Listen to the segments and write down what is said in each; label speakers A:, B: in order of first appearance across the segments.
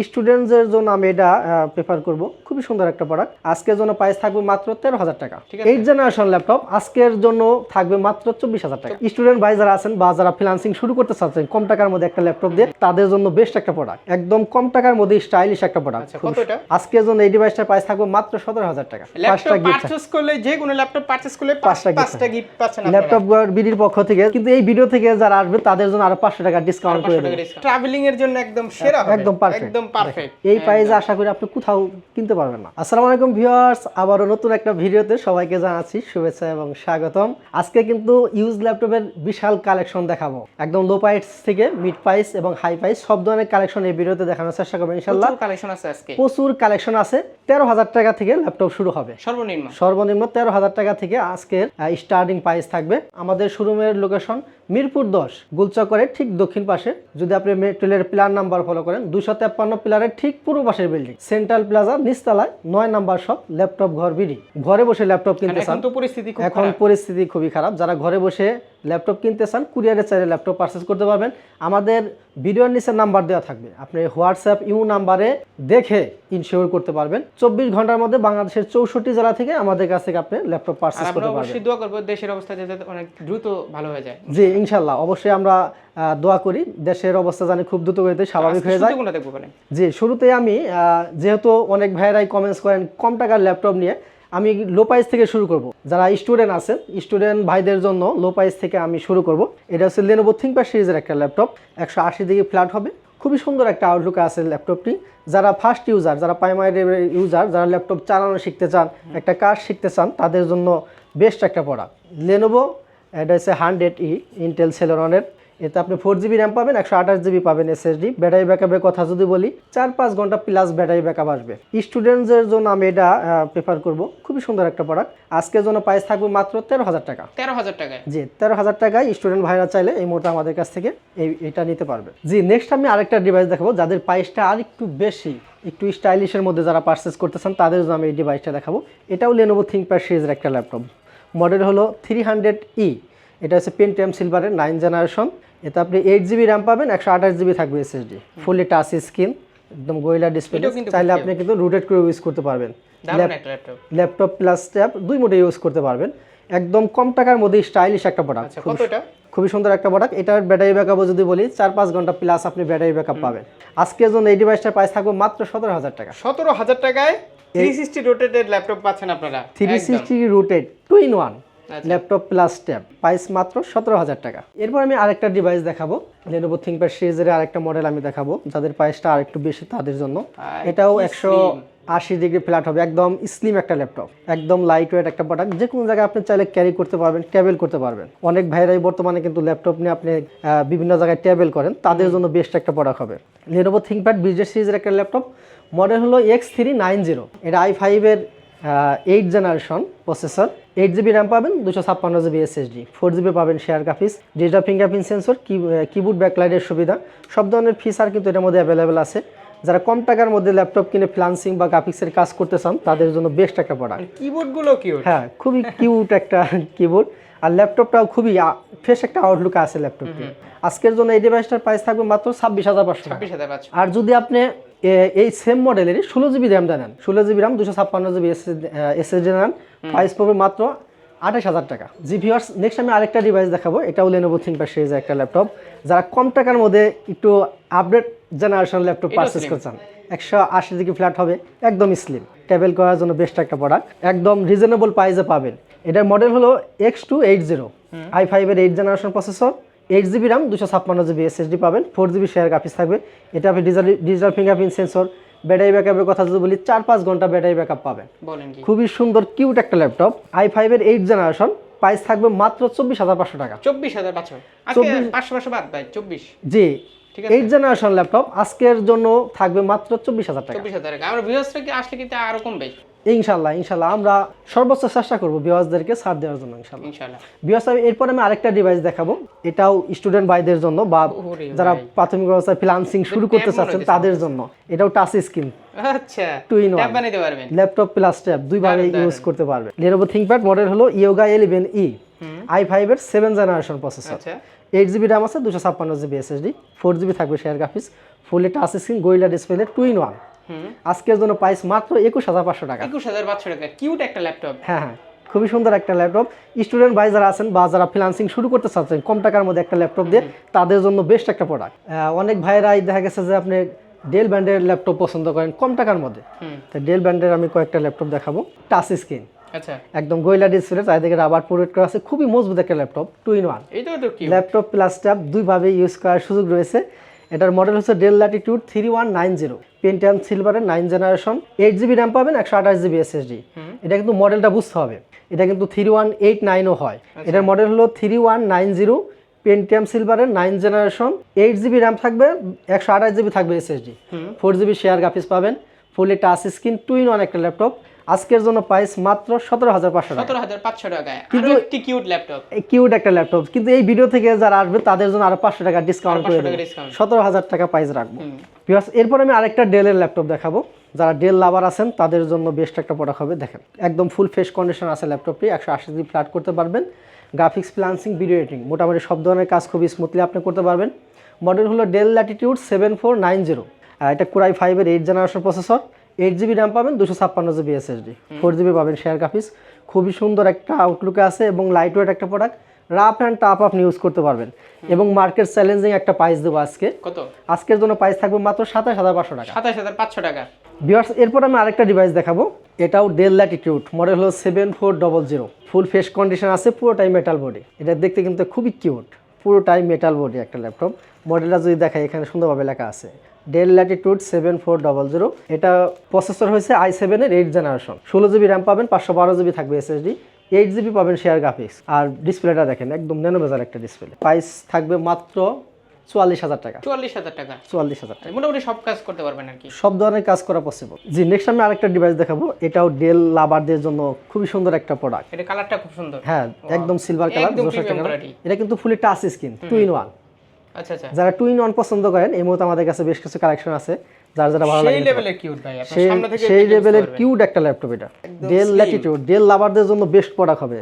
A: স্টুডেন্টদের জন্য আমি এটা প্রেফার করব। খুবই সুন্দর একটা প্রোডাক্ট। আজকের জন্য প্রাইস থাকবে মাত্র 13,000 টাকা। 8 জেনারেশন ল্যাপটপ আজকের জন্য থাকবে মাত্র 24,000 টাকা। স্টুডেন্ট ভাই যারা আছেন বা যারা ফ্রিল্যান্সিং শুরু করতে চাচ্ছেন কম টাকার মধ্যে একটা ল্যাপটপ দিয়ে, তাদের জন্য বেস্ট একটা প্রোডাক্ট। একদম কম টাকার মধ্যে স্টাইলিশ একটা প্রোডাক্ট। আজকের জন্য এই ডিভাইসটার প্রাইস থাকবে মাত্র 17,000 টাকা।
B: ল্যাপটপ পারচেজ করলে যে কোনো ল্যাপটপ পারচেজ করলে 5টা গিফট পাচ্ছেন আপনারা
A: ল্যাপটপ বিডির পক্ষ থেকে। কিন্তু এই ভিডিও থেকে যারা আসবে তাদের জন্য আরো 500 টাকা ডিসকাউন্ট করে দেব।
B: ট্রাভেলিং এর জন্য একদম সেরা হবে,
A: একদম পারফেক্ট,
B: একদম পারফেক্ট।
A: এই প্রাইসে আশা করি আপনি কোথাও কিনতে পারবেন না। আসসালামু আলাইকুম ভিউয়ার্স, আবারো নতুন একটা ভিডিওতে সবাইকে জানাচ্ছি শুভেচ্ছা এবং স্বাগতম। আজকে কিন্তু ইউজ ল্যাপটপের বিশাল কালেকশন দেখাবো। একদম লো প্রাইস থেকে মিড প্রাইস এবং হাই প্রাইস সব ধরনের কালেকশন এই ভিডিওতে দেখানোর চেষ্টা করব ইনশাআল্লাহ।
B: প্রচুর কালেকশন আছে আজকে,
A: প্রচুর কালেকশন আছে। 13,000 টাকা থেকে ল্যাপটপ শুরু হবে। সর্বনিম্ন 13,000 টাকা থেকে আজকের স্টার্টিং প্রাইস থাকবে। আমাদের শোরুমের লোকেশন মিরপুর 10 গুলচক্করের ঠিক দক্ষিণ পাশে। যদি আপনি মেট্রোলের প্ল্যান নাম্বার ফলো করেন 253 পিলারের ঠিক পূর্ব পাশের বিল্ডিং, সেন্ট্রাল প্লাজা নিচতলায় 9 নাম্বার শপ ল্যাপটপ ঘর বিডি। ঘরে বসে ল্যাপটপ কিনতে চান, এখন পরিস্থিতি খুবই খারাপ। যারা ঘরে বসে ল্যাপটপ কিনতে চান কুরিয়ারে চাইলে ল্যাপটপ পারচেজ করতে পারবেন। আমাদের ভিডিওর নিচে নাম্বার দেওয়া থাকবে, আপনি হোয়াটসঅ্যাপ ইমো নাম্বারে দেখে ইনশিওর করতে পারবেন। 24 ঘন্টার মধ্যে বাংলাদেশের 64 জেলা থেকে আমাদের কাছ থেকে আপনি ল্যাপটপ পারচেজ করতে পারবেন।
B: অবশ্যই দোয়া করব দেশের অবস্থা যাতে অনেক দ্রুত ভালো হয়ে যায়।
A: জি ইনশাআল্লাহ, অবশ্যই আমরা দোয়া করি দেশের অবস্থা জানি খুব দ্রুত গতিতে স্বাভাবিক হয়ে যায়। জি শুরুতে আমি যেহেতু অনেক ভাইরাই কমেন্টস করেন কম টাকার ল্যাপটপ নিয়ে, আমি লো প্রাইস থেকে শুরু করব। যারা স্টুডেন্ট আছেন স্টুডেন্ট ভাইদের জন্য লো প্রাইস থেকে আমি শুরু করব। এটা হচ্ছে Lenovo ThinkPad সিরিজের একটা ল্যাপটপ, 180 ডিগ্রি ফ্ল্যাট হবে। খুবই সুন্দর একটা আউটলুক আছে ল্যাপটপটি। যারা ফার্স্ট ইউজার, যারা প্রাইমারি ইউজার, যারা ল্যাপটপ চালানো শিখতে চান, একটা কাজ শিখতে চান, তাদের জন্য বেস্ট একটা প্রোডাক্ট Lenovo। এটা হচ্ছে 100E ইন্টেল সেলেরনের। এতে আপনি 4GB র্যাম পাবেন, 128GB পাবেন SSD। ব্যাটারি ব্যাকআপের কথা যদি বলি 4-5 ঘন্টা প্লাস ব্যাটারি ব্যাকআপ আসবে। স্টুডেন্টদের জন্য আমি এটা প্রেফার করব। খুবই সুন্দর একটা প্রোডাক্ট। আজকের জন্য প্রাইস থাকবে মাত্র 13,000 টাকা।
B: 13,000 টাকায়?
A: জি 13,000 টাকায় স্টুডেন্ট ভাইরা চাইলে এই মুহূর্তে আমাদের কাছ থেকে এটা নিতে পারবে। জি নেক্সট আমি আরেকটা ডিভাইস দেখাবো যাদের প্রাইসটা আর একটু বেশি, একটু স্টাইলিশের মধ্যে যারা পারচেজ করতে চান তাদের জন্য আমি এই ডিভাইসটা দেখাবো। এটাও Lenovo ThinkPad সিরিজের একটা ল্যাপটপ। মডেল হলো 300E। এটা হচ্ছে পেন্টিয়াম সিলভারের 9 জেনারেশন। এতে আপনি 8GB র্যাম পাবেন, 128GB থাকবে SSD। ফুললি টাচ স্ক্রিন, একদম গোরিলা ডিসপ্লে। চাইলে আপনি কিন্তু রোটেট করে ইউজ করতে পারবেন। ল্যাপটপ প্লাস ট্যাব দুই মোডে ইউজ করতে পারবেন। একদম কম টাকার মধ্যে স্টাইলিশ একটা প্রোডাক্ট। খুবই সুন্দর একটা প্রোডাক্ট। এটার ব্যাটারি ব্যাকআপও যদি বলি 4-5 ঘন্টা প্লাস আপনি ব্যাটারি ব্যাকআপ পাবেন। আজকের জন্য এই ডিভাইসটার প্রাইস থাকবে মাত্র 17,000 টাকা।
B: 17,000 টাকায় 360 রোটেটেড ল্যাপটপ পাচ্ছেন আপনারা।
A: 360 rotate 2-in-1 laptop plus tab, price মাত্র 17,000 টাকা। এরপর আমি আরেকটা ডিভাইস দেখাবো Lenovo ThinkPad সিরিজের আরেকটা মডেল আমি দেখাবো যাদের প্রাইসটা আরেকটু বেশি তাদের জন্য। এটাও 180 ডিগ্রি ফ্ল্যাট হবে, একদম স্লিম একটা ল্যাপটপ, একদম লাইট ওয়েট একটা প্রোডাক্ট। যে কোনো জায়গায় আপনি চাইলে ক্যারি করতে পারবেন, ট্রাভেল করতে পারবেন। অনেক ভাইরাই বর্তমানে কিন্তু ল্যাপটপ নিয়ে আপনি বিভিন্ন জায়গায় ট্রাভেল করেন, তাদের জন্য বেস্ট একটা প্রোডাক্ট হবে। Lenovo ThinkPad বিজনেস সিরিজের একটা ল্যাপটপ, মডেল হলো X390। এটা i5-এর 8 জেনারেশন প্রসেসর। 8GB র্যাম পাবেন, 256GB SSD, 4GB পাবেন share graphics, digital fingerprint sensor, keyboard ব্যাকলাইটের সুবিধা, সব ধরনের ফিচার কিন্তু এটার মধ্যে অ্যাভেলেবেল আছে। যারা কম টাকার মধ্যে ল্যাপটপ কিনে ফ্রিল্যান্সিং বা গ্রাফিক্সের কাজ করতে চান তাদের জন্য বেস্ট একটা প্রোডাক্ট।
B: কিবোর্ডগুলো কিউট,
A: হ্যাঁ খুবই কিউট একটা কিবোর্ড। আর ল্যাপটপটাও খুবই ফ্রেশ একটা আউটলুক আছে ল্যাপটপটি। আজকের জন্য এই ডিভাইসটার প্রাইস থাকবে মাত্র 26,500। আর যদি আপনি এই সেম মডেলেরই 16GB র্যাম নেন, 16GB র্যাম 256GB SSD নেন, প্রাইস পড়বে মাত্র 28,000 টাকা। জি ভিউয়ার্স, নেক্সট আমি আরেকটা ডিভাইস দেখাবো। এটাও Lenovo ThinkPad সিরিজের একটা ল্যাপটপ। যারা কম টাকার মধ্যে একটু আপডেট জেনারেশন ল্যাপটপ পারচেজ করছেন, 180 ডিগ্রি ফ্ল্যাট হবে, একদম স্লিম, ট্রাভেল করার জন্য বেস্ট একটা প্রোডাক্ট, একদম রিজনেবল প্রাইসে পাবেন। এটার মডেল হলো X280, i5-এর 8 generation processor, 8GB RAM 256GB SSD পাবেন, 4GB শেয়ার গ্রাফিক্স থাকবে। এটা আপনি ডিজিটাল ফিঙ্গারপ্রিন্ট সেন্সর, ব্যাটারি ব্যাকআপের কথা যদি বলি 4-5 ঘন্টা ব্যাটারি ব্যাকআপ পাবেন। খুবই সুন্দর কিউট একটা ল্যাপটপ, i5-এর 8 জেনারেশন, প্রাইস থাকবে মাত্র 24,500 টাকা।
B: 24,500 বাদ ভাই 24।
A: জি 8 জেনারেশন ল্যাপটপ আজকের জন্য থাকবে মাত্র 24,000 টাকা।
B: 24,000 টাকা। আমরা ভিউয়ার্সরা কি আসলে কিন্তু আরো কমবে
A: ইনশাআল্লাহ আমরা সর্বোচ্চ চেষ্টা করব ভিউয়ার্সদেরকে ছাড় দেওয়ার জন্য ইনশাআল্লাহ। ভিউয়ার্স এরপর আমি আরেকটা ডিভাইস দেখাবো। এটাও স্টুডেন্ট ভাইদের জন্য বা যারা প্রাথমিক অবস্থায় ফ্রিল্যান্সিং শুরু করতে চাচ্ছেন তাদের জন্য। এটাও টাচ স্ক্রিন,
B: আচ্ছা
A: 2-in-1
B: ট্যাব বানাইতে পারবেন,
A: ল্যাপটপ প্লাস ট্যাব দুই ভাবে ইউজ করতে পারবেন। Lenovo ThinkPad মডেল হলো Yoga 11E, i5-এর 7 জেনারেশন প্রসেসর। 8GB র্যাম আছে, 256GB SSD, 4GB থাকবে share graphics, fully touch screen, Gorilla display, 2-in-1। আজকের জন্য প্রাইস মাত্র 21500 টাকা।
B: 21500 টাকা, কিউট একটা ল্যাপটপ।
A: হ্যাঁ, খুবই সুন্দর একটা ল্যাপটপ। স্টুডেন্ট ভাই যারা আছেন বা যারা ফ্রিল্যান্সিং শুরু করতে চাচ্ছেন কম টাকার মধ্যে একটা ল্যাপটপ দিয়ে, তাদের জন্য বেস্ট একটা প্রোডাক্ট। অনেক ভাইরাই দেখা গেছে যে আপনি ডেল ব্র্যান্ডের ল্যাপটপ পছন্দ করেন কম টাকার মধ্যে, তো ডেল ব্র্যান্ডের আমি কয়েকটা ল্যাপটপ দেখাবো। টাচ স্ক্রিন,
B: আচ্ছা,
A: একদম গোরিলা ডিসপ্লে, চারিদিকে রাবার প্রোটেক্ট করা আছে, খুবই মজবুত একটা ল্যাপটপ, 2-in-1।
B: এইটাও তো কি
A: ল্যাপটপ প্লাস ট্যাব দুইভাবে ইউজ করার সুযোগ রয়েছে। এটার মডেল হচ্ছে ডেল ল্যাটিটিউড 3190, পেন্টিয়াম সিলভারের 9 জেনারেশন, 8GB র্যাম পাবেন, 128GB SSD। এটা কিন্তু মডেলটা বুঝতে হবে, এটা কিন্তু 3189ও হয়। এটার মডেল হলো 3190, পেন্টিয়াম সিলভারের 9 জেনারেশন, 8GB র্যাম থাকবে, 128GB থাকবে SSD, 4GB শেয়ার গ্রাফিক্স পাবেন, ফুলি টাচ স্ক্রিন, 2-in-1 একটা ল্যাপটপ। আজকের জন্য প্রাইস মাত্র 17500 টাকা।
B: 17500 টাকায়
A: কিন্তু
B: আরো একটি কিউট ল্যাপটপ,
A: কিউট একটা ল্যাপটপ। কিন্তু এই ভিডিও থেকে যারা আসবে তাদের জন্য আরো 500 টাকা ডিসকাউন্ট করে দেবো, 17000 টাকা প্রাইস রাখবো। এরপর আমি আরেকটা ডেলের ল্যাপটপ দেখাবো। যারা ডেল লাভার আছেন তাদের জন্য বেস্ট একটা প্রোডাক্ট হবে। দেখেন একদম ফুল ফ্রেশ কন্ডিশন আছে ল্যাপটপটি, 180GB ফ্ল্যাট করতে পারবেন, গ্রাফিক্স, ফ্রিল্যান্সিং, ভিডিও এডিটিং, মোটামুটি সব ধরনের কাজ খুবই স্মুথলি আপনি করতে পারবেন। মডেল হলো ডেল ল্যাটিটিউড 7490, এটা কোরাই 5-এর 8 জেনারেশন প্রসেসর, 8GB র্যাম পাবেন, 256GB SSD, 4GB পাবেন শেয়ার গ্রাফিক্স। খুবই সুন্দর একটা আউটলুকে আছে এবং লাইট ওয়েট একটা প্রোডাক্ট, রাফ অ্যান্ড টাফ আপনি ইউজ করতে পারবেন এবং মার্কেট চ্যালেঞ্জিং একটা প্রাইস দেবো আজকে।
B: কত?
A: আজকের জন্য প্রাইস থাকবে মাত্র 27500 টাকা।
B: 27500 টাকা।
A: ভিউয়ার্স, এরপর আমি আরেকটা ডিভাইস দেখাবো। এটাও ডেল ল্যাটিটিউড, মডেল হলো 7400, ফুল ফ্রেশ কন্ডিশন আছে, পুরোটাই মেটাল বডি। এটা দেখতে কিন্তু খুবই কিউট, পুরোটাই মেটাল বডি একটা ল্যাপটপ। মডেলটা যদি দেখাই এখানে সুন্দরভাবে লেখা আছে ডেল ল্যাটিটিউড 7400। এটা প্রসেসর হয়েছে i7-এর 8 জেনারেশন, 16GB র্যাম পাবেন, 512GB থাকবে SSD, 8GB পাবেন শেয়ার গ্রাফিক্স। আর ডিসপ্লেটা দেখেন একদম ন্যানো বেজার একটা ডিসপ্লে। প্রাইস থাকবে মাত্র 44000 টাকা।
B: 44000 টাকা,
A: 44000 টাকা।
B: মোটামুটি সব কাজ করতে পারবেন আর কি,
A: সব ধরনের কাজ করা পসিবল। জি, নেক্সট আমি আরেকটা ডিভাইস দেখাবো। এটাও ডেল লাভারদের জন্য খুবই সুন্দর একটা প্রোডাক্ট।
B: এটা কালারটা খুব সুন্দর।
A: হ্যাঁ, একদম সিলভার কালার,
B: একদম
A: 200
B: প্রিমিয়াম
A: টাকা।
B: কোয়ালিটি।
A: এটা কিন্তু ফুলি টাচ স্ক্রিন, 2-in-1।
B: আচ্ছা আচ্ছা,
A: যারা 2-in-1 পছন্দ করেন এই মুহূর্তে আমাদের কাছে বেশ কিছু কালেকশন আছে, যারা যারা ভালো লাগে।
B: সেই লেভেলের কিউট ভাই, আপনি সামনে থেকে
A: সেই লেভেলের কিউট একটা ল্যাপটপ এটা। ডেল ল্যাটিটিউড, ডেল লাভারদের জন্য বেস্ট প্রোডাক্ট হবে।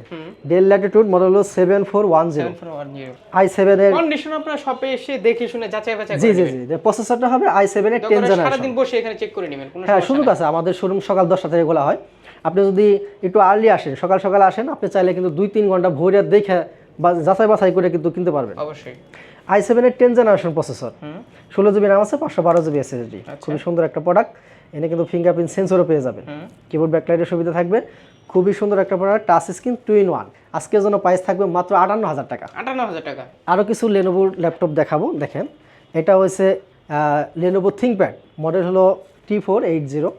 A: ডেল ল্যাটিটিউড, মডেল হলো 7410,
B: 7410
A: i7-এর
B: কন্ডিশন। আপনারা শপে এসে দেখে শুনে যাচাই বাছাই
A: জি
B: করে
A: জি
B: নেবেন।
A: জি, প্রসেসরটা হবে i7-এর 10 জেনারেশন।
B: সারা দিন বসে এখানে চেক করে নেবেন, কোনো
A: হ্যাঁ,
B: সমস্যা
A: সুযোগ আছে। আমাদের শোরুম সকাল 10টা থেকে খোলা হয়। আপনি যদি একটু আর্লি আসেন, সকাল সকাল আসেন, আপনি চাইলে কিন্তু 2-3 ঘন্টা ভোরে দেখে বা যাচাই বাছাই করে কিন্তু কিনতে পারবেন।
B: অবশ্যই।
A: i7-এর 10 জেনারেশন প্রসেসর, 16GB র্যাম আছে, 512GB SSD, খুবই সুন্দর একটা প্রোডাক্ট। এনে কিন্তু ফিঙ্গারপ্রিন্ট সেন্সরও পেয়ে যাবেন, কিবোর্ড ব্যাকলাইটের সুবিধা থাকবে। খুবই সুন্দর একটা প্রোডাক্ট, টাচ স্ক্রিন, 2-in-1। আজকের জন্য প্রাইস থাকবে মাত্র 58000 টাকা।
B: 58000 টাকা।
A: আরও কিছু লেনোভোর ল্যাপটপ দেখাবো। দেখেন এটা হচ্ছে লেনোভো থিংকপ্যাড, মডেল হলো T480,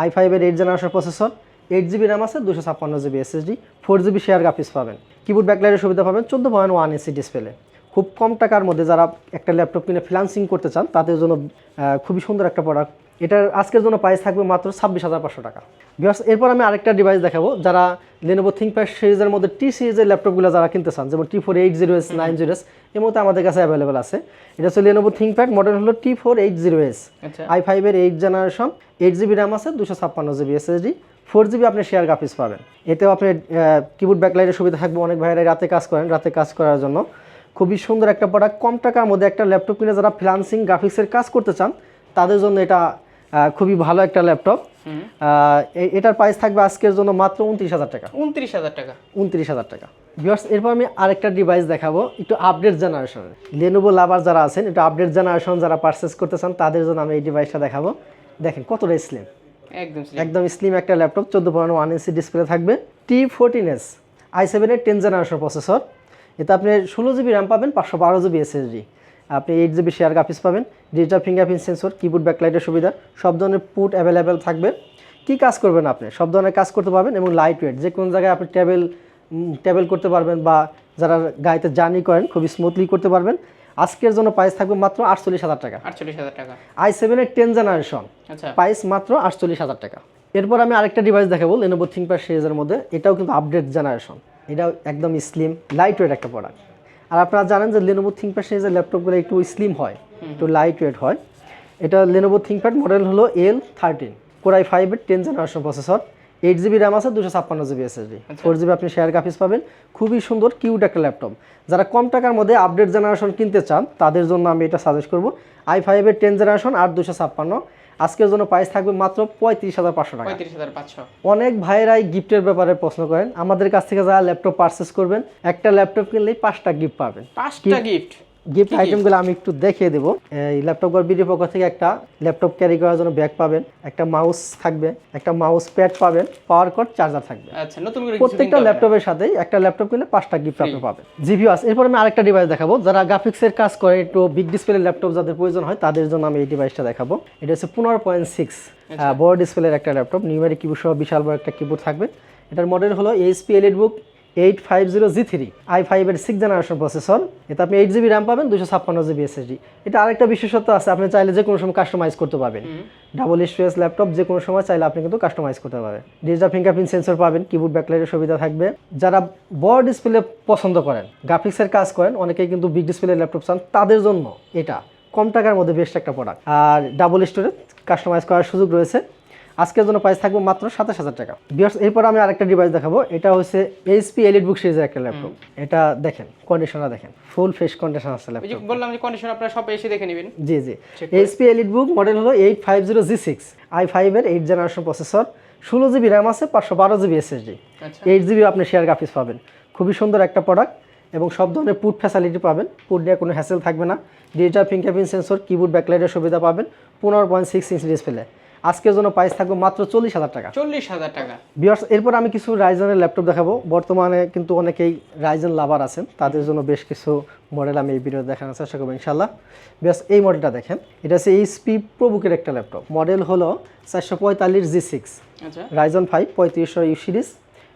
A: i5-এর 8 generation processor, 8GB RAM আছে, 256GB SSD, 4GB share graphics পাবেন, কিবোর্ড ব্যাকলাইটের সুবিধা পাবেন, 14.1 ইঞ্চি ডিসপ্লে। খুব কম টাকার মধ্যে যারা একটা ল্যাপটপ কিনে ফ্রিল্যান্সিং করতে চান তাদের জন্য খুবই সুন্দর একটা প্রোডাক্ট। এটার আজকের জন্য প্রাইস থাকবে মাত্র 26500 টাকা। ভিউয়ার্স, এরপর আমি আরেকটা ডিভাইস দেখাবো। যারা লেনোভো থিংকপ্যাড সিরিজের মধ্যে টি সিরিজের ল্যাপটপগুলো যারা কিনতে চান, যেমন T480S, 90S এর মধ্যে আমাদের কাছে অ্যাভেলেবেল আছে। এটা হচ্ছে লেনোভো থিংকপ্যাড, মডেল হলো T480S, i5-এর 8 জেনারেশন, 8GB র্যাম আছে, 256GB SSD, 4GB আপনি শেয়ার গ্রাফিক্স পাবেন। এতেও আপনি কিবোর্ড ব্যাকলাইটের সুবিধা থাকবে। অনেক ভাইরা রাতে কাজ করেন, রাতে কাজ করার জন্য খুবই সুন্দর একটা প্রোডাক্ট। কম টাকার মধ্যে একটা ল্যাপটপ কিনে যারা ফ্রিল্যান্সিং গ্রাফিক্সের কাজ করতে চান তাদের জন্য এটা খুবই ভালো একটা ল্যাপটপ। এটার প্রাইস থাকবে আজকের জন্য মাত্র 29000 টাকা।
B: 29000 টাকা।
A: 29000 টাকা। ভিউয়ার্স, এরপর আমি আরেকটা ডিভাইস দেখাবো, একটু আপডেট জেনারেশনের। লেনোভো লাভার যারা আছেন, একটু আপডেট জেনারেশন যারা পারচেস করতে চান তাদের জন্য আমি এই ডিভাইসটা দেখাবো। দেখেন কতটা স্লিম, একদম স্লিম একটা ল্যাপটপ, 14.1 ইঞ্চি ডিসপ্লে থাকবে, T14S, i7-এর 10 জেনারেশন প্রসেসর। এতে আপনি 16GB র্যাম পাবেন, 512GB SSD, আপনি 8GB শেয়ার গ্রাফিক্স পাবেন, ডিজিটাল ফিঙ্গারপ্রিন্ট সেন্সর, কিবোর্ড ব্যাকলাইটের সুবিধা, সব ধরনের পুট অ্যাভেলেবেল থাকবে। কি কাজ করবেন আপনি সব ধরনের কাজ করতে পারবেন এবং লাইট ওয়েট, যে কোনো জায়গায় আপনি ট্যাবেল করতে পারবেন বা যারা গাড়িতে জার্নি করেন খুবই স্মুথলি করতে পারবেন। আজকের জন্য প্রাইস থাকবে মাত্র 48000 টাকা।
B: 48000 টাকা।
A: i7-এর 10 জেনারেশন, প্রাইস মাত্র 48000 টাকা। এরপর আমি আরেকটা ডিভাইস দেখাবো লেনোভো থিংকপ্যাড সিরিজের মধ্যে। এটাও কিন্তু আপডেট জেনারেশন, এটাও একদম স্লিম লাইট ওয়েট একটা প্রোডাক্ট। আর আপনারা জানেন যে লেনোভো থিংকপ্যাড সিরিজের ল্যাপটপগুলো একটু স্লিম হয়, একটু লাইট ওয়েট হয়। এটা লেনোভো থিংকপ্যাড, মডেল হলো L13, কোরাই 5-এর 10 জেনারেশন প্রসেসর, 8 জিবি র্যাম আছে, 256 জিবি এসএসডি, 4 জিবি আপনি শেয়ার গ্রাফিক্স পাবেন। খুবই সুন্দর কিউট একটা ল্যাপটপ। যারা কম টাকার মধ্যে আপডেট জেনারেশন কিনতে চান তাদের জন্য আমি এটা সাজেস্ট করব। i5 এর 10 জেনারেশন 8 256। আজকের জন্য প্রাইস থাকবে মাত্র 35,500 টাকা।
B: 35,500।
A: অনেক ভাইরাই গিফটের ব্যাপারে প্রশ্ন করেন। আমাদের কাছ থেকে যারা ল্যাপটপ পারচেস করবেন, একটা ল্যাপটপ কিনলেই 5টা গিফট পাবেন।
B: 5টা গিফট
A: আইটেমগুলো আমি একটু দেখিয়ে দেবো। এই ল্যাপটপ ভিডিও পক্ষ থেকে একটা ল্যাপটপ ক্যারি করার জন্য ব্যাগ পাবেন, একটা মাউস থাকবে, একটা মাউস প্যাড পাবেন, পাওয়ার কর্ড, চার্জার থাকবে।
B: আচ্ছা, নতুন করে
A: প্রত্যেকটা ল্যাপটপের সাথেই একটা ল্যাপটপ কিনলে 5টা গিফট আপনি পাবেন। জিভিওস। এরপর আমি আরেকটা ডিভাইস দেখাবো। যারা গ্রাফিক্সের কাজ করে, একটু বিগ ডিসপ্লে ল্যাপটপ যাদের প্রয়োজন হয় তাদের জন্য আমি এই ডিভাইসটা দেখাবো। এটা হচ্ছে 15.6 বড় ডিসপ্লের একটা ল্যাপটপ, নিউমেরিক কিবোর্ড সহ বিশাল বড় একটা কিবোর্ড থাকবে। এটার মডেল হলো HP EliteBook 850G3, i5 এর 6 জেনারেশন প্রসেসর। এতে আপনি 8 জিবি র্যাম পাবেন, 256 জিবি এসএসডি। এটা আরেকটা বিশেষত্ব আছে, আপনি চাইলে যে কোনো সময় কাস্টমাইজ করতে পারবেন। ডাবল স্টোরেজ ল্যাপটপ, যে কোনো সময় চাইলে আপনি কিন্তু কাস্টমাইজ করতে পারবেন। ডিজিটাল ফিঙ্গারপ্রিন্ট সেন্সর পাবেন, কিবোর্ড ব্যাকলাইটের সুবিধা থাকবে। যারা বড় ডিসপ্লে পছন্দ করেন, গ্রাফিক্সের কাজ করেন, অনেকেই কিন্তু বিগ ডিসপ্লে ল্যাপটপ চান, তাদের জন্য এটা কম টাকার মধ্যে বেস্ট একটা প্রোডাক্ট। আর ডাবল স্টোরেজ কাস্টমাইজ করার সুযোগ রয়েছে। আজকের জন্য প্রাইস থাকবে মাত্র 27,000 টাকা। এরপর আমি আরেকটা ডিভাইস দেখাবো। এটা হচ্ছে HP EliteBook সিরিজের একটা ল্যাপটপ। এটা দেখেন, কন্ডিশনটা দেখেন, ফুল ফ্রেশ কন্ডিশন আছে ল্যাপটপ।
B: বললাম যে কন্ডিশন আপনারা সব এসে দেখে নেবেন।
A: জি জি। HP EliteBook মডেল হলো 850G6, i5 এর 8 জেনারেশন প্রসেসর, 16 জিবি র্যাম আছে, 512 জিবি এসএসডি, 8 জিবি আপনি শেয়ার গ্রাফিক্স পাবেন। খুবই সুন্দর একটা প্রোডাক্ট এবং সব ধরনের পুট ফ্যাসিলিটি পাবেন। পুট নিয়ে কোনো হ্যাসেল থাকবে না। ডিজিটাল ফিঙ্গারপ্রিন্ট সেন্সর, কিবোর্ড ব্যাকলাইটের সুবিধা পাবেন। 15.6 ইঞ্চ ডিসপ্লে। আজকের জন্য প্রাইস থাকবে মাত্র 40,000 টাকা।
B: 40,000 টাকা।
A: ভিউয়ার্স, এরপর আমি কিছু রাইজেনের ল্যাপটপ দেখাবো। বর্তমানে কিন্তু অনেকেই রাইজেন লাভার আছেন, তাদের জন্য বেশ কিছু মডেল আমি এই ভিডিওতে দেখানোর চেষ্টা করবো ইনশাল্লাহ। ভিউয়ার্স, এই মডেলটা দেখেন, এটা হচ্ছে HP ProBook-এর একটা ল্যাপটপ। মডেল হলো 445G6,
B: আচ্ছা,
A: Ryzen 5 3500U সিরিজ।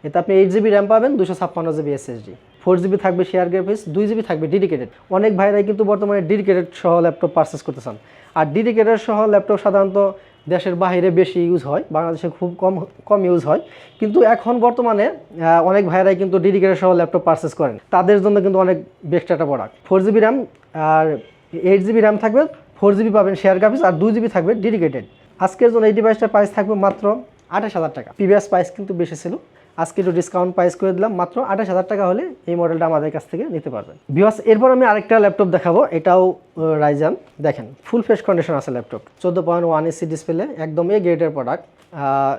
A: এতে আপনি 8 জিবি র্যাম পাবেন, 256 জিবি এসএসডি, 4 জিবি থাকবে শেয়ার গ্রাফিক্স, 2 জিবি থাকবে ডেডিকেটেড। অনেক ভাইরাই কিন্তু বর্তমানে ডেডিকেটেড সহ ল্যাপটপ পারচেস করতে চান। আর ডেডিকেটেড সহ ল্যাপটপ সাধারণত দেশের বাইরে বেশি ইউজ হয়, বাংলাদেশে খুব কম ইউজ হয়। কিন্তু এখন বর্তমানে অনেক ভাইরাই কিন্তু ডেডিকেটেড সহ ল্যাপটপ পারচেস করেন, তাদের জন্য কিন্তু অনেক বেস্ট একটা প্রোডাক্ট। 4 জিবি র্যাম আর 8 জিবি র্যাম থাকবে, 4 জিবি পাবেন শেয়ার গ্রাফিক্স, আর 2 জিবি থাকবে ডেডিকেটেড। আজকের জন্য এই ডিভাইসটার প্রাইস থাকবে মাত্র 28,000 টাকা। প্রিভিয়াস প্রাইস কিন্তু বেশি ছিল, আজকে একটু ডিসকাউন্ট প্রাইস করে দিলাম। মাত্র 28,000 টাকা হলে এই মডেলটা আমাদের কাছ থেকে নিতে পারবেন। ভিউয়ার্স, এরপর আমি আরেকটা ল্যাপটপ দেখাবো। এটাও রাইজেন। দেখেন, ফুল ফ্রেশ কন্ডিশন আছে ল্যাপটপ, 14.1 ইঞ্চি ডিসপ্লে, একদম এ গ্রেডের প্রোডাক্ট।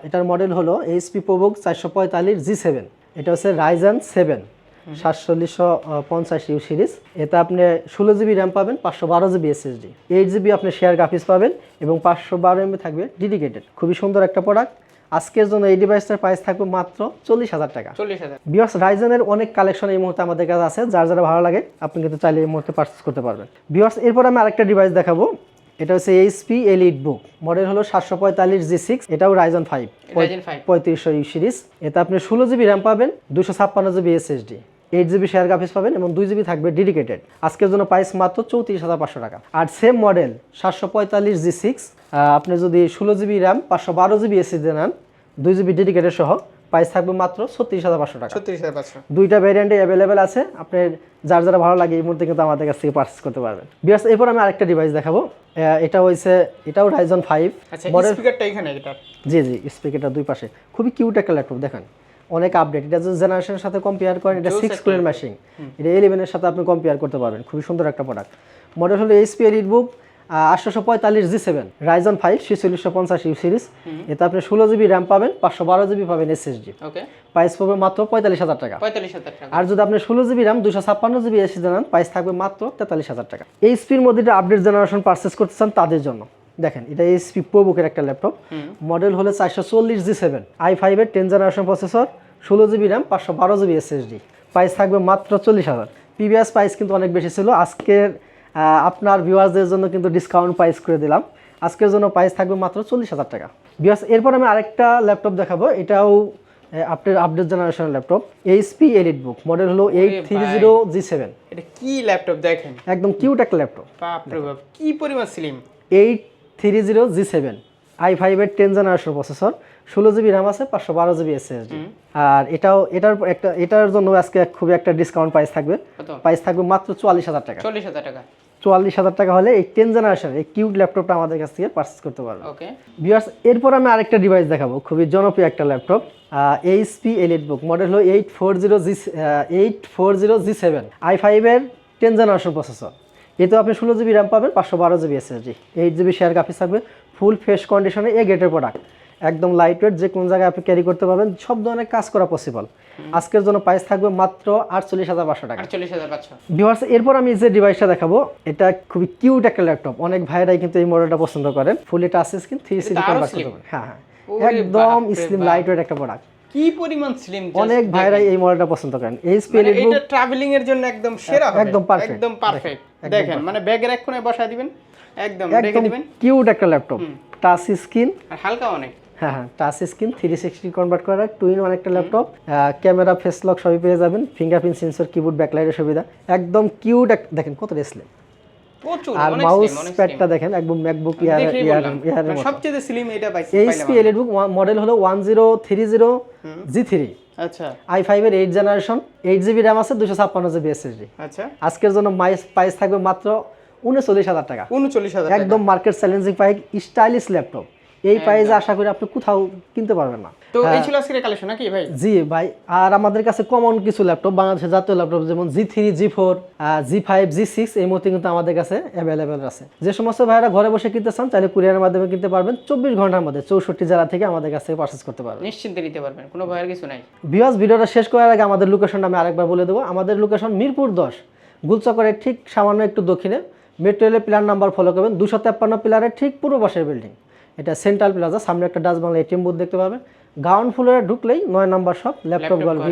A: এটার মডেল হলো HP ProBook 445G7। এটা হচ্ছে Ryzen 7 4750U সিরিজ। এতে আপনি 16 জিবি র্যাম পাবেন, 512 জিবি এসএসডি, 8 জিবি আপনি শেয়ার গ্রাফিক্স পাবেন এবং 512 MB থাকবে ডেডিকেটেড। খুবই সুন্দর একটা প্রোডাক্ট। আজকের জন্য এই ডিভাইসটার প্রাইস থাকবে মাত্র 40,000 টাকা।
B: 40,000।
A: ভিউয়ার্স, রাইজেনের অনেক কালেকশন এই মুহূর্তে আমাদের কাছে আছে, যার যারা ভালো লাগে আপনি কিন্তু চাইলে এই মুহূর্তে পারচেস করতে পারবেন। ভিউয়ার্স, এরপর আমি আরেকটা ডিভাইস দেখাবো। এটা হচ্ছে HP EliteBook, মডেল হলো 745G6। এটাও Ryzen 5 3500U সিরিজ। এতে আপনি 16 জিবি র্যাম পাবেন, 256 GB SSD, 8 GB share graphics পাবেন এবং 2 জিবি থাকবে ডেডিকেটেড। আজকের জন্য প্রাইস মাত্র 34,500 টাকা। আর সেম মডেল 745G6, আপনি যদি 16 জিবি র্যাম 512 জিবি এসএসডি নেন, 2 জিবি ডেডিকেটেড সহ, প্রাইস থাকবে মাত্র 36,500 টাকা।
B: 36,500।
A: দুইটা ভ্যারিয়েন্টে অ্যাভেলেবেল আছে, আপনার যার যারা ভালো লাগে এই মুহূর্তে কিন্তু আমাদের কাছ থেকে পারচেস করতে পারবেন। ভিউয়ার্স, এরপর আমি আরেকটা ডিভাইস দেখাবো। এটাও Ryzen 5
B: মডেল। স্পিকারটা এখানে, এটা
A: জি জি, স্পিকারটা দুই পাশে। খুবই কিউট একটা ল্যাপটপ, দেখেন অনেক আপডেট। এটা যে জেনারেশনের সাথে কম্পেয়ার করেন, এটা 6 কোরের মেশিন, এটা 11 এর সাথে আপনি কম্পেয়ার করতে পারবেন। খুবই সুন্দর একটা প্রোডাক্ট। মডেল হলো HP EliteBook 845G7, Ryzen 5 4650U series. এতে আপনি 16 জিবি র্যাম পাবেন, 512 জিবি পাবেন এসএসডি।
B: ওকে,
A: প্রাইস পড়বে মাত্র 45,000 টাকা।
B: 45,000 টাকা।
A: আর যদি আপনি 16 জিবি র্যাম 256 জিবি এসএসডি নেন, প্রাইস থাকবে মাত্র 43,000 টাকা। HPর মধ্যে এটা আপডেট জেনারেশন পারচেস করতে চান তাদের জন্য দেখেন, এটা HP ProBook-এর একটা ল্যাপটপ। মডেল হলো 440G7, i5 এর 10 generation processor, 16 GB RAM 512 GB SSD. Price থাকবে মাত্র 40,000। প্রিভিয়াস প্রাইস কিন্তু অনেক বেশি ছিল, আজকের আপনার ভিউয়ারদের জন্য কিন্তু ডিসকাউন্ট প্রাইস করে দিলাম। আজকের জন্য প্রাইস থাকবে মাত্র 40,000 টাকা। ভিউয়ার্স, এরপর আমি আরেকটা ল্যাপটপ দেখাবো। এটাও আপডেট জেনারেশনের ল্যাপটপ, HP EliteBook, মডেল হলো 830G7।
B: এটা কি ল্যাপটপ দেখেন,
A: একদম কিউট একটা ল্যাপটপ।
B: বাপ রে বাপ, কি পরিমাণ স্লিম।
A: 830G7, i5 এর 10 জেনারেশন প্রসেসর, 16 জিবি র্যাম আছে, 512 জিবি এসএসডি। আর এটার জন্য আজকে খুবই একটা ডিসকাউন্ট প্রাইস থাকবে। প্রাইস থাকবে মাত্র 44,000 টাকা।
B: 40,000 টাকা।
A: 44,000 টাকা হলে এই 10 জেনারেশন এই কিউট ল্যাপটপটা আমাদের কাছ থেকে পারচেজ করতে পারবেন।
B: ওকে
A: ভিউয়ার্স, এরপর আমি আরেকটা ডিভাইস দেখাবো, খুবই জনপ্রিয় একটা ল্যাপটপ, এইচপি এলিটবুক, মডেল হলো 840G7, i5 এর 10 জেনারেশন প্রসেসর। এতে আপনি 16 GB র্যাম পাবেন, 512 GB SSD, 8 GB share graphics থাকবে, ফুল ফ্রেশ কন্ডিশনে এ গ্রেডের প্রোডাক্ট, একদম লাইট ওয়েট, যে কোন জায়গায় আপনি ক্যারি করতে পারবেন, সব ধরনের কাজ করা পসিবল। আজকের জন্য প্রাইস থাকবে মাত্র 48,500 টাকা।
B: 48,500।
A: ভিউয়ার্স, এরপর আমি যে ডিভাইসটা দেখাবো, এটা খুবই কিউট একটা ল্যাপটপ, অনেক ভাইরাই কিন্তু এই মডেলটা পছন্দ করেন, ফুলি টাচ স্ক্রিন, 3CD কনভার্ট করতে পারবেন। হ্যাঁ, একদম স্লিম লাইট ওয়েট একটা প্রোডাক্ট,
B: কি পরিমাণ স্লিম,
A: অনেক ভাইরাই এই মডেলটা পছন্দ করেন। এইচপি এলিটবুক
B: এটা ট্রাভেলিং এর জন্য একদম সেরা হবে,
A: একদম পারফেক্ট,
B: একদম পারফেক্ট। দেখেন মানে ব্যাগের এক কোণে বসায় দিবেন, একদম রেখে দিবেন,
A: কিউট একটা ল্যাপটপ, টাচ স্ক্রিন,
B: আর হালকা অনেক।
A: হ্যাঁ, টাচ স্ক্রিন, 360 কনভার্ট করা, টুইন ওয়ান একটা ল্যাপটপ, ক্যামেরা, ফেস লক সবই পেয়ে যাবেন, ফিঙ্গারপ্রিন্ট সেন্সর, কিবোর্ড, ব্যাকলাইটের সুবিধা, একদম কিউট। দেখেন কত স্লিম,
B: প্রচুর,
A: আর
B: অনেক
A: মাউস
B: স্লিম, অনেক
A: প্যাডটা দেখেন একদম ম্যাকবুক ইয়ার মতো।
B: সবচেয়ে স্লিম এটা পাইছি।
A: এইচপি এলিটবুক, মডেল হলো 1030G3,
B: আচ্ছা
A: i5 এর 8 জেনারেশন, 8 GB র্যাম আছে, 256 GB SSD।
B: আচ্ছা,
A: আজকের জন্য প্রাইস থাকবে মাত্র 39,000 টাকা,
B: 39,000 টাকা।
A: একদম market challenging price, stylish laptop. এই প্রাইসে আশা করি আপনি কোথাও কিনতে পারবেন না।
B: তো এই ছিল আজকের কালেকশন নাকি ভাই?
A: জি ভাই, আর আমাদের কাছে কমন কিছু ল্যাপটপ, বাংলাদেশের জাতীয় ল্যাপটপ যেমন G3, G4, G5, G6 এই মতো কিন্তু আমাদের কাছে অ্যাভেলেবেল আছে। যে সমস্ত ভাইরা ঘরে বসে কিনতে চান, চাইলে কুরিয়ারের মাধ্যমে কিনতে পারবেন, 24 ঘন্টার মধ্যে 64 জেলা থেকে আমাদের কাছ থেকে পারচেজ করতে পারবেন,
B: নিশ্চিন্তে নিতে পারবেন, কোনো ভয়ের কিছু নাই।
A: ভিউয়ার্স, ভিডিওটা শেষ করার আগে আমাদের লোকেশনটা আমি আরেকবার বলে দেবো। আমাদের লোকেশন মিরপুর 10, গুলচক্করের ঠিক সামান্য একটু দক্ষিণে, মেট্রো রেলের পিলার নাম্বার ফলো করবেন, 253 পিলারের ঠিক পূর্ব পাশের বিল্ডিং, এটা সেন্ট্রাল প্লাজা, সামনে একটা ডাচ বাংলা এটিএম বুথ দেখতে পাবেন, গ্রাউন্ড ফ্লোরে ঢুকলেই 9 নম্বর শপ ল্যাপটপ গল্প।